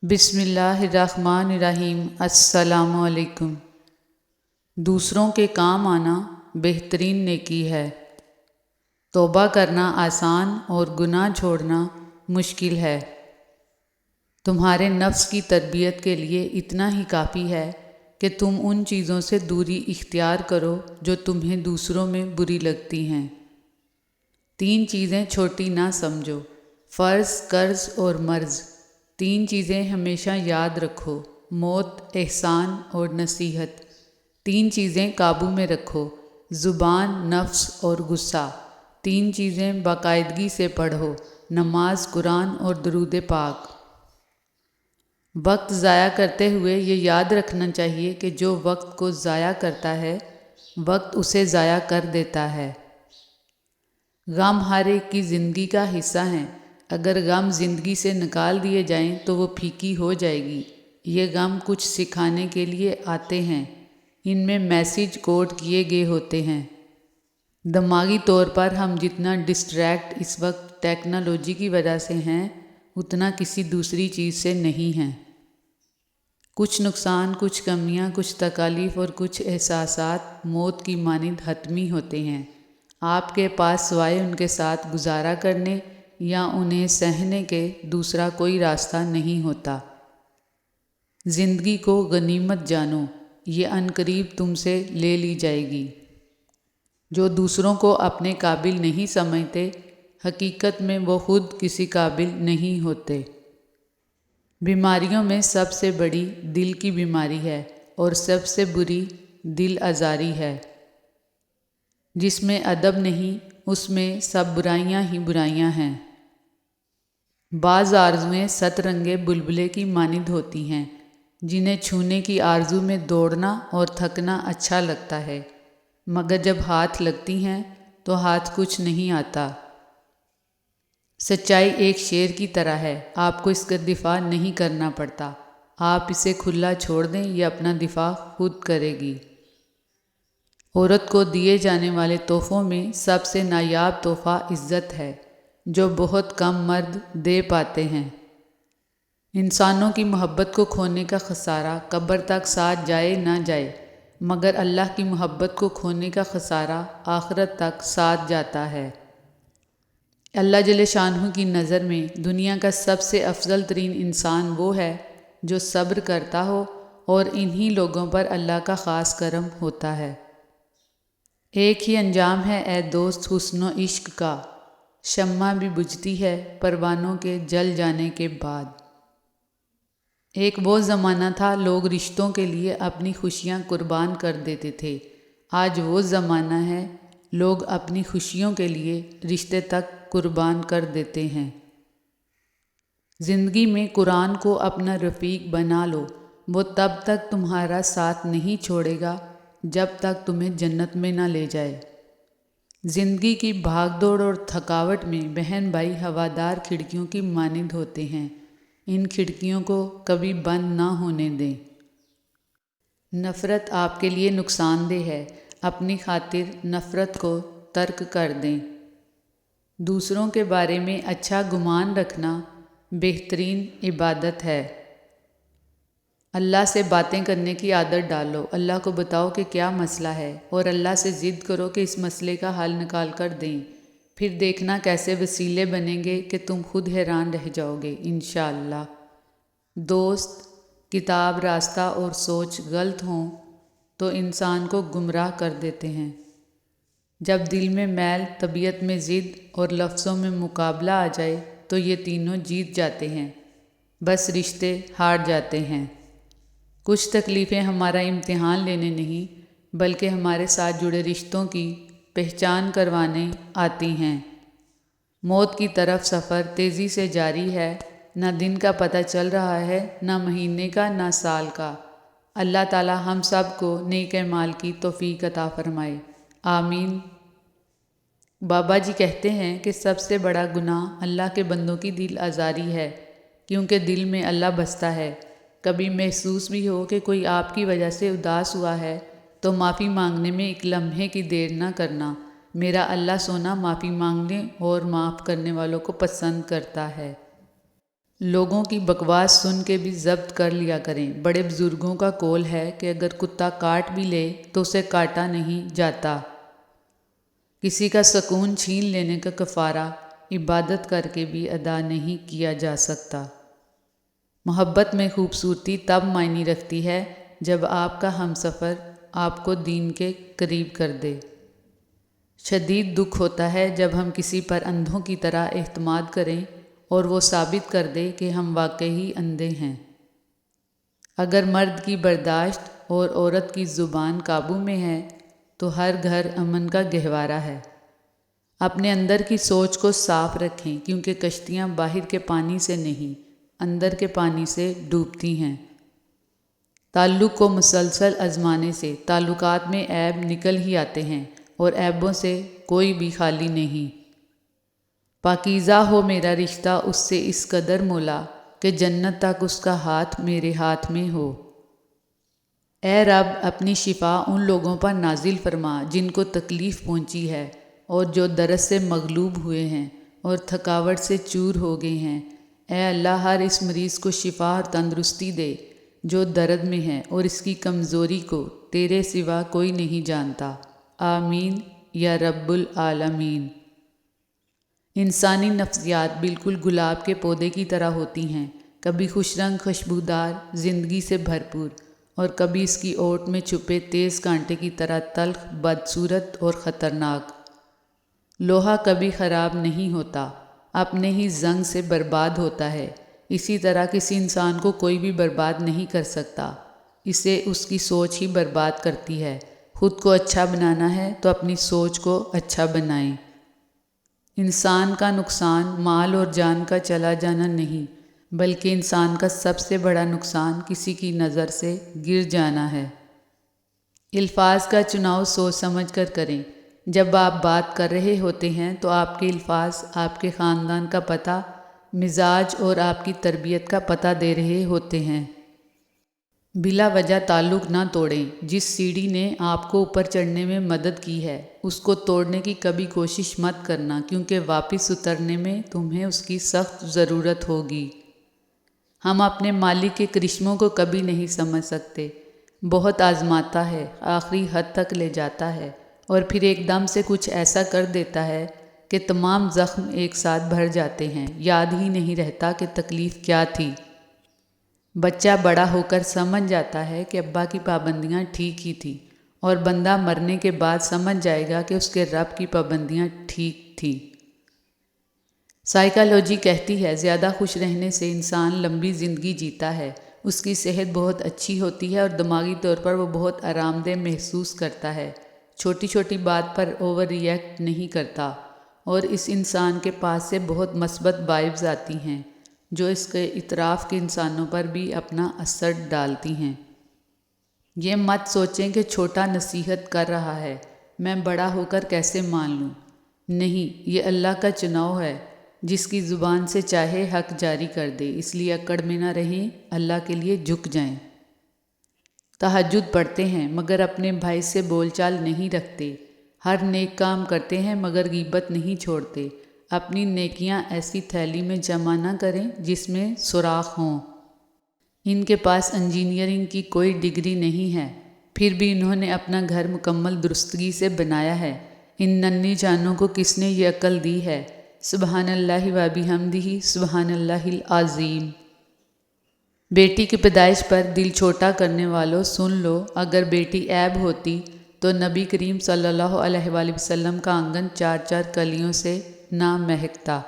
بسم اللہ الرحمن الرحیم۔ السلام علیکم۔ دوسروں کے کام آنا بہترین نیکی ہے۔ توبہ کرنا آسان اور گناہ چھوڑنا مشکل ہے۔ تمہارے نفس کی تربیت کے لیے اتنا ہی کافی ہے کہ تم ان چیزوں سے دوری اختیار کرو جو تمہیں دوسروں میں بری لگتی ہیں۔ 3 چیزیں چھوٹی نہ سمجھو: فرض، قرض اور مرض۔ 3 چیزیں ہمیشہ یاد رکھو: موت، احسان اور نصیحت۔ 3 چیزیں قابو میں رکھو: زبان، نفس اور غصہ۔ 3 چیزیں باقاعدگی سے پڑھو: نماز، قرآن اور درود پاک۔ وقت ضائع کرتے ہوئے یہ یاد رکھنا چاہیے کہ جو وقت کو ضائع کرتا ہے، وقت اسے ضائع کر دیتا ہے۔ غم ہر ایک کی زندگی کا حصہ ہیں۔ اگر غم زندگی سے نکال دیے جائیں تو وہ پھیکی ہو جائے گی۔ یہ غم کچھ سکھانے کے لیے آتے ہیں۔ ان میں میسیج کوڈ کیے گئے ہوتے ہیں۔ دماغی طور پر ہم جتنا ڈسٹریکٹ اس وقت ٹیکنالوجی کی وجہ سے ہیں، اتنا کسی دوسری چیز سے نہیں ہیں۔ کچھ نقصان، کچھ کمیاں، کچھ تکالیف اور کچھ احساسات موت کی مانند حتمی ہوتے ہیں۔ آپ کے پاس سوائے ان کے ساتھ گزارا کرنے یا انہیں سہنے کے دوسرا کوئی راستہ نہیں ہوتا۔ زندگی کو غنیمت جانو، یہ عنقریب تم سے لے لی جائے گی۔ جو دوسروں کو اپنے قابل نہیں سمجھتے، حقیقت میں وہ خود کسی قابل نہیں ہوتے۔ بیماریوں میں سب سے بڑی دل کی بیماری ہے اور سب سے بری دل آزاری ہے۔ جس میں ادب نہیں، اس میں سب برائیاں ہی برائیاں ہیں۔ بعض آرزوئیں 7 رنگے بلبلے کی مانند ہوتی ہیں، جنہیں چھونے کی آرزو میں دوڑنا اور تھکنا اچھا لگتا ہے، مگر جب ہاتھ لگتی ہیں تو ہاتھ کچھ نہیں آتا۔ سچائی ایک شیر کی طرح ہے، آپ کو اس کا دفاع نہیں کرنا پڑتا۔ آپ اسے کھلا چھوڑ دیں، یہ اپنا دفاع خود کرے گی۔ عورت کو دیے جانے والے تحفوں میں سب سے نایاب تحفہ عزت ہے، جو بہت کم مرد دے پاتے ہیں۔ انسانوں کی محبت کو کھونے کا خسارہ قبر تک ساتھ جائے نہ جائے، مگر اللہ کی محبت کو کھونے کا خسارہ آخرت تک ساتھ جاتا ہے۔ اللہ جل شانہ کی نظر میں دنیا کا سب سے افضل ترین انسان وہ ہے جو صبر کرتا ہو، اور انہی لوگوں پر اللہ کا خاص کرم ہوتا ہے۔ ایک ہی انجام ہے اے دوست حسن و عشق کا، شمع بھی بجھتی ہے پروانوں کے جل جانے کے بعد۔ ایک وہ زمانہ تھا لوگ رشتوں کے لیے اپنی خوشیاں قربان کر دیتے تھے۔ آج وہ زمانہ ہے لوگ اپنی خوشیوں کے لیے رشتے تک قربان کر دیتے ہیں۔ زندگی میں قرآن کو اپنا رفیق بنا لو، وہ تب تک تمہارا ساتھ نہیں چھوڑے گا جب تک تمہیں جنت میں نہ لے جائے۔ زندگی کی بھاگ دوڑ اور تھکاوٹ میں بہن بھائی ہوادار کھڑکیوں کی مانند ہوتے ہیں، ان کھڑکیوں کو کبھی بند نہ ہونے دیں۔ نفرت آپ کے لیے نقصان دہ ہے، اپنی خاطر نفرت کو ترک کر دیں۔ دوسروں کے بارے میں اچھا گمان رکھنا بہترین عبادت ہے۔ اللہ سے باتیں کرنے کی عادت ڈالو، اللہ کو بتاؤ کہ کیا مسئلہ ہے، اور اللہ سے ضد کرو کہ اس مسئلے کا حل نکال کر دیں۔ پھر دیکھنا کیسے وسیلے بنیں گے کہ تم خود حیران رہ جاؤ گے انشاءاللہ۔ دوست، کتاب، راستہ اور سوچ غلط ہوں تو انسان کو گمراہ کر دیتے ہیں۔ جب دل میں میل، طبیعت میں ضد اور لفظوں میں مقابلہ آ جائے تو یہ تینوں جیت جاتے ہیں، بس رشتے ہار جاتے ہیں۔ کچھ تکلیفیں ہمارا امتحان لینے نہیں بلکہ ہمارے ساتھ جڑے رشتوں کی پہچان کروانے آتی ہیں۔ موت کی طرف سفر تیزی سے جاری ہے، نہ دن کا پتہ چل رہا ہے، نہ مہینے کا، نہ سال کا۔ اللہ تعالی ہم سب کو نیک اعمال کی توفیق عطا فرمائے، آمین۔ بابا جی کہتے ہیں کہ سب سے بڑا گناہ اللہ کے بندوں کی دل آزاری ہے، کیونکہ دل میں اللہ بستا ہے۔ کبھی محسوس بھی ہو کہ کوئی آپ کی وجہ سے اداس ہوا ہے تو معافی مانگنے میں ایک لمحے کی دیر نہ کرنا۔ میرا اللہ سونا معافی مانگنے اور معاف کرنے والوں کو پسند کرتا ہے۔ لوگوں کی بکواس سن کے بھی ضبط کر لیا کریں۔ بڑے بزرگوں کا قول ہے کہ اگر کتا کاٹ بھی لے تو اسے کاٹا نہیں جاتا۔ کسی کا سکون چھین لینے کا کفارہ عبادت کر کے بھی ادا نہیں کیا جا سکتا۔ محبت میں خوبصورتی تب معنی رکھتی ہے جب آپ کا ہمسفر آپ کو دین کے قریب کر دے۔ شدید دکھ ہوتا ہے جب ہم کسی پر اندھوں کی طرح اعتماد کریں اور وہ ثابت کر دے کہ ہم واقعی اندھے ہیں۔ اگر مرد کی برداشت اور عورت کی زبان قابو میں ہے تو ہر گھر امن کا گہوارہ ہے۔ اپنے اندر کی سوچ کو صاف رکھیں، کیونکہ کشتیاں باہر کے پانی سے نہیں، اندر کے پانی سے ڈوبتی ہیں۔ تعلق کو مسلسل آزمانے سے تعلقات میں عیب نکل ہی آتے ہیں، اور عیبوں سے کوئی بھی خالی نہیں۔ پاکیزہ ہو میرا رشتہ اس سے اس قدر مولا، کہ جنت تک اس کا ہاتھ میرے ہاتھ میں ہو۔ اے رب، اپنی شفا ان لوگوں پر نازل فرما جن کو تکلیف پہنچی ہے اور جو درد سے مغلوب ہوئے ہیں اور تھکاوٹ سے چور ہو گئے ہیں۔ اے اللہ، ہر اس مریض کو شفا اور تندرستی دے جو درد میں ہے، اور اس کی کمزوری کو تیرے سوا کوئی نہیں جانتا۔ آمین یا رب العالمین۔ انسانی نفسیات بالکل گلاب کے پودے کی طرح ہوتی ہیں، کبھی خوش رنگ خوشبودار زندگی سے بھرپور، اور کبھی اس کی اوٹ میں چھپے تیز کانٹے کی طرح تلخ، بدصورت اور خطرناک۔ لوہا کبھی خراب نہیں ہوتا، اپنے ہی زنگ سے برباد ہوتا ہے۔ اسی طرح کسی انسان کو کوئی بھی برباد نہیں کر سکتا، اسے اس کی سوچ ہی برباد کرتی ہے۔ خود کو اچھا بنانا ہے تو اپنی سوچ کو اچھا بنائیں۔ انسان کا نقصان مال اور جان کا چلا جانا نہیں، بلکہ انسان کا سب سے بڑا نقصان کسی کی نظر سے گر جانا ہے۔ الفاظ کا چناؤ سوچ سمجھ کر کریں۔ جب آپ بات کر رہے ہوتے ہیں تو آپ کے الفاظ آپ کے خاندان کا پتہ، مزاج اور آپ کی تربیت کا پتہ دے رہے ہوتے ہیں۔ بلا وجہ تعلق نہ توڑیں۔ جس سیڑھی نے آپ کو اوپر چڑھنے میں مدد کی ہے، اس کو توڑنے کی کبھی کوشش مت کرنا، کیونکہ واپس اترنے میں تمہیں اس کی سخت ضرورت ہوگی۔ ہم اپنے مالک کے کرشموں کو کبھی نہیں سمجھ سکتے۔ بہت آزماتا ہے، آخری حد تک لے جاتا ہے، اور پھر ایک دم سے کچھ ایسا کر دیتا ہے کہ تمام زخم ایک ساتھ بھر جاتے ہیں، یاد ہی نہیں رہتا کہ تکلیف کیا تھی۔ بچہ بڑا ہو کر سمجھ جاتا ہے کہ ابا کی پابندیاں ٹھیک ہی تھیں، اور بندہ مرنے کے بعد سمجھ جائے گا کہ اس کے رب کی پابندیاں ٹھیک تھیں۔ سائیکالوجی کہتی ہے زیادہ خوش رہنے سے انسان لمبی زندگی جیتا ہے، اس کی صحت بہت اچھی ہوتی ہے اور دماغی طور پر وہ بہت آرام دہ محسوس کرتا ہے، چھوٹی چھوٹی بات پر اوور ری ایکٹ نہیں کرتا، اور اس انسان کے پاس سے بہت مثبت وائبز آتی ہیں جو اس کے اطراف کے انسانوں پر بھی اپنا اثر ڈالتی ہیں۔ یہ مت سوچیں کہ چھوٹا نصیحت کر رہا ہے، میں بڑا ہو کر کیسے مان لوں۔ نہیں، یہ اللہ کا چناؤ ہے، جس کی زبان سے چاہے حق جاری کر دے، اس لیے اکڑ میں نہ رہیں، اللہ کے لیے جھک جائیں۔ تہجد پڑھتے ہیں مگر اپنے بھائی سے بول چال نہیں رکھتے، ہر نیک کام کرتے ہیں مگر غیبت نہیں چھوڑتے، اپنی نیکیاں ایسی تھیلی میں جمع نہ کریں جس میں سوراخ ہوں۔ ان کے پاس انجینئرنگ کی کوئی ڈگری نہیں ہے، پھر بھی انہوں نے اپنا گھر مکمل درستگی سے بنایا ہے۔ ان ننھی جانوں کو کس نے یہ عقل دی ہے؟ سبحان اللہ و بحمدہ سبحان اللہ العظیم۔ بیٹی کی پیدائش پر دل چھوٹا کرنے والوں سن لو، اگر بیٹی عیب ہوتی تو نبی کریم صلی اللہ علیہ وآلہ وسلم کا آنگن 4 کلیوں سے نہ مہکتا۔